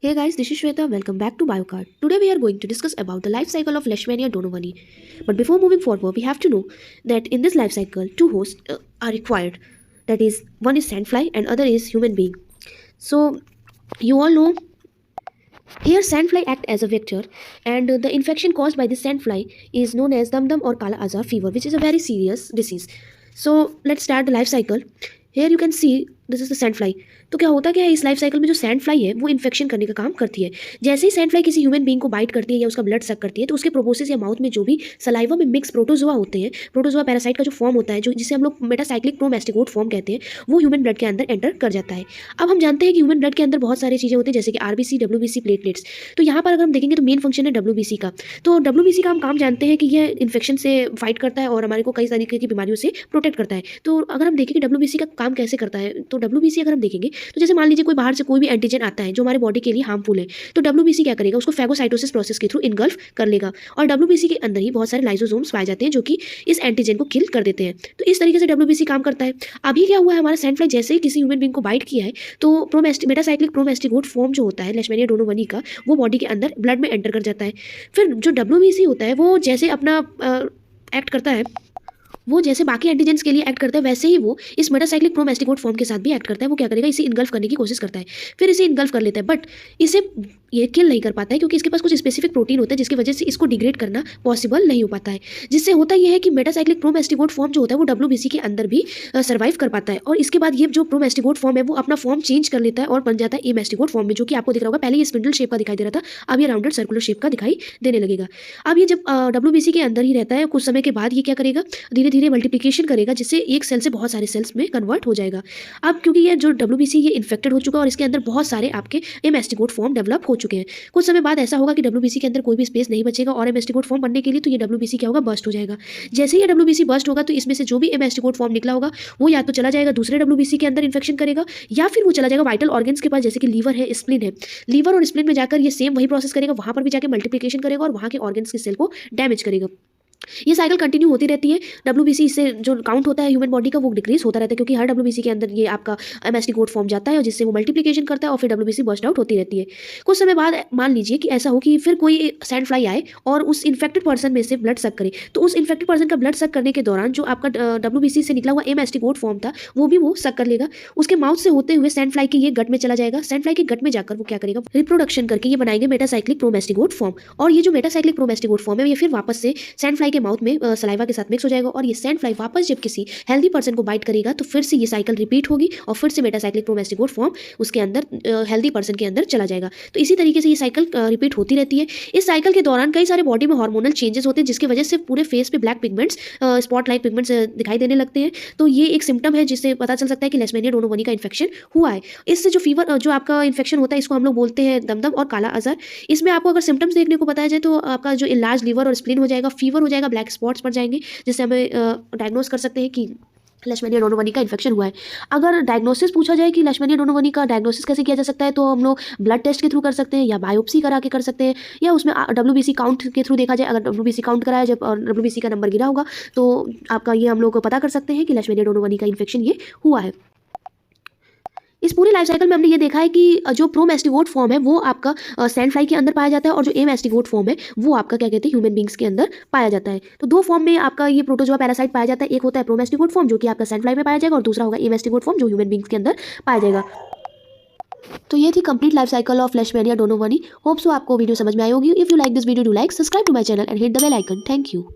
Hey guys, this is Shweta. Welcome back to BioCard. Today we are going to discuss about the life cycle of Leishmania donovani. But before moving forward, we have to know that in this life cycle, two hosts are required. That is, one is sandfly and other is human being. So you all know here sandfly act as a vector, and the infection caused by this sandfly is known as Dum or Kala Azar fever, which is a very serious disease. So let's start the life cycle. Here you can see this is the sand fly. तो क्या होता क्या है इस life cycle में जो sand fly है वो इन्फेक्शन करने का काम करती है। जैसे ही सैंड फ्लाई किसी ह्यूमन बीइंग को बाइट करती है या उसका ब्लड सक करती है तो उसके प्रोबोसिस या माउथ में जो भी सलाइवा में मिक्स प्रोटोजोआ होते हैं, प्रोटोजोआ पैरासाइट का जो फॉर्म होता है जो जिसे हम लोग मेटासाइक्लिक प्रोमेस्टिकोट फॉर्म कहते हैं, वो ह्यूमन ब्लड के अंदर एंटर कर जाता है। अब हम जानते हैं कि ह्यूमन ब्लड के अंदर बहुत सारी चीज़ें होती हैं जैसे कि आरबीसी, डब्ल्यूबीसी, प्लेटलेट्स। तो यहाँ पर अगर हम देखेंगे तो मेन फंक्शन है डब्ल्यूबीसी का। तो डब्ल्यूबीसी का हम काम जानते हैं कि यह इन्फेक्शन से फाइट करता है और हमारे को कई तरीके की बीमारियों से प्रोटेक्ट करता है। तो अगर हम देखें कि डब्ल्यूबीसी का काम कैसे करता है तो डब्ल्यूबीसी अगर हम देखेंगे तो जैसे मान लीजिए कोई बाहर से कोई भी एंटीजन आता है जो हमारे बॉडी के लिए हार्मफुल है, तो डब्ल्यूबीसी क्या करेगा, उसको फैगोसाइटोसिस प्रोसेस के थ्रू इनगल्फ कर लेगा और डब्ल्यूबीसी के अंदर ही बहुत सारे लाइसोसोम्स पाए जाते हैं जो कि इस एंटीजन को किल कर देते हैं। तो इस तरीके से डब्ल्यूबीसी काम करता है। अभी क्या हुआ है, हमारा सैंड जैसे ही किसी ह्यूमन बीइंग को बाइट किया है तो मेटासाइक्लिक प्रोमेस्टिकोट फॉर्म जो होता है लेशमैनिया डोनोवनी का, वो बॉडी के अंदर ब्लड में एंटर कर जाता है। फिर जो डब्ल्यूबीसी होता है वो जैसे अपना एक्ट करता है, वो जैसे बाकी एंटीजेंस के लिए एक्ट करता है वैसे ही वो इस मेटासाइक्लिक प्रोमेस्टिकोट फॉर्म के साथ भी एक्ट करता है। वो क्या करेगा, इसे इनगल्फ करने की कोशिश करता है, फिर इसे इनगल्फ कर लेता है, बट इसे ये किल नहीं कर पाता है क्योंकि इसके पास कुछ स्पेसिफिक प्रोटीन होता है जिसकी वजह से इसको डिग्रेड करना पॉसिबल नहीं हो पाता है। जिससे होता यह है कि मेटासाइक्लिक प्रोमेस्टिकोट फॉर्म जो होता है वो डब्ल्यूबीसी के अंदर भी सर्वाइव कर पाता है और इसके बाद ये जो प्रोमेस्टिकोट फॉर्म है वो अपना फॉर्म चेंज कर लेता है और बन जाता है एमेस्टिकोट फॉर्म में, जो कि आपको दिख रहा होगा। पहले ये स्पिंडल शेप का दिखाई दे रहा था, अब ये राउंडेड सर्कुलर शेप का दिखाई देने लगेगा। अब ये जब डब्ल्यूबीसी के अंदर ही रहता है कुछ समय के बाद ये क्या करेगा, धीरे धीरे मल्टीप्लिकेशन करेगा जिससे एक सेल से बहुत सारे सेल्स में कन्वर्ट हो जाएगा। अब क्योंकि ये जो डब्ल्यूबीसी ये इन्फेक्टेड हो चुका है और इसके अंदर बहुत सारे आपके एमेस्टिकोट फॉर्म डेवलप हो चुके हैं, कुछ समय बाद ऐसा होगा कि डब्ल्यूबीसी के अंदर कोई भी स्पेस नहीं बचेगा और एमेस्टिकोट फॉर्म बनने के लिए, तो ये डब्ल्यूबीसी क्या होगा, बस्ट हो जाएगा। जैसे ही ये डब्ल्यूबीसी बस्ट होगा तो इसमें से जो भी एमेस्टिकोट फॉर्म निकला होगा वो या तो चला जाएगा दूसरे डब्ल्यूबीसी के अंदर इन्फेक्शन करेगा या फिर वो चला जाएगा वाइटल ऑर्गन्स के पास, जैसे कि लीवर है, स्प्लीन है। लीवर और स्प्लीन में जाकर ये सेम वही प्रोसेस करेगा, वहां पर भी जाकर मल्टीप्लिकेशन करेगा और वहां के ऑर्गन्स के सेल को डैमेज करेगा। ये साइकिल कंटिन्यू होती रहती है। डब्ल्यूबीसी इससे जो काउंट होता है ह्यूमन बॉडी का वो डिक्रीज होता रहता है क्योंकि हर डब्ल्यूबीसी के अंदर ये आपका एमेस्टिकोट फॉर्म जाता है और जिससे वो मल्टीप्लिकेशन करता है और फिर डब्ल्यूबीसी बस्ट आउट होती रहती है। कुछ समय बाद मान लीजिए कि ऐसा हो कि फिर कोई सैंड फ्लाई आए और उस इन्फेक्टेड पर्सन में से ब्लड सक करे, तो उस इन्फेक्टेड पर्सन का ब्लड सक करने के दौरान जो आपका डब्ल्यूबीसी से निकला हुआ एमेस्टिकोट फॉर्म था वो भी वो सक कर लेगा। उसके माउथ से होते हुए सैंड फ्लाई के ये गट में चला जाएगा। सैंड फ्लाई के गट में जाकर वो क्या करेगा, रिप्रोडक्शन करके ये बनाएंगे मेटासाइक्लिक प्रोमेस्टिकोट फॉर्म और ये जो मेटासाइक्लिक प्रोमेस्टिकोट फॉर्म है ये फिर वापस से सैंड फ्लाई के माउथ में सलाइवा के साथ मिक्स हो जाएगा और ये सैंड फ्लाई वापस जब किसी हेल्दी पर्सन को बाइट करेगा तो फिर से ये साइकिल रिपीट होगी और फिर से मेटासाइक्लिक प्रोमेस्टिकोट फॉर्म उसके अंदर हेल्दी पर्सन के अंदर चला जाएगा। तो इसी तरीके से ये साइकिल रिपीट होती रहती है। इस साइकिल के दौरान कई सारे बॉडी में हार्मोनल चेंजेस होते हैं जिसकी वजह से पूरे फेस पे black pigments, spot light pigments दिखाई देने लगते हैं। तो ये एक सिम्टम है जिससे पता चल सकता है कि लेशमैनिया डोनोवनी का इन्फेक्शन हुआ है। इससे जो फीवर जो आपका इन्फेक्शन होता है इसको हम लोग बोलते हैं दमदम और काला अजहर। इसमें आपको अगर सिम्टम्स देखने को बताया जाए तो आपका जो इलाज लिवर और स्प्लीन हो जाएगा, फीवर हो जाएगा, ब्लैक स्पॉट्स पड़ जाएंगे जिससे हमें डायग्नोस कर सकते हैं कि लेशमैनिया डोनोवनी का इन्फेक्शन हुआ है। अगर डायग्नोसिस पूछा जाए कि लेशमैनिया डोनोवनी का डायग्नोसिस कैसे किया जा सकता है तो हम लोग ब्लड टेस्ट के थ्रू कर सकते हैं या बायोप्सी करा के कर सकते हैं या उसमें डब्ल्यूबीसी काउंट के थ्रू देखा जाए। अगर डब्ल्यूबीसी काउंट कराया जब डब्ल्यूबीसी का नंबर गिरा होगा तो आपका ये हम लोग पता कर सकते हैं कि लेशमैनिया डोनोवनी का इन्फेक्शन ये हुआ है। इस पूरी लाइफ साइकिल में हमने ये देखा है कि जो प्रोमेस्टिकोट फॉर्म है वो आपका सैंड फ्लाई के अंदर पाया जाता है और जो एमेस्टिकोट फॉर्म है वो आपका क्या कहते हैं ह्यूमन बींग्स के अंदर पाया जाता है। तो दो फॉर्म में आपका ये प्रोटोजोआ पैरासाइट पाया जाता है, एक होता है प्रोमेस्टिकोट फॉर्म जो कि आपका सैंड फ्लाई में पाया जाएगा और दूसरा होगा एमेस्टिकोट फॉर्म जो ह्यूमन बींग्स के अंदर पाया जाएगा। तो ये थी complete life cycle of Leishmania donovani. Hope so आपको वीडियो समझ में आई होगी। If you like this video do like, subscribe to my channel and hit the bell icon. Thank you.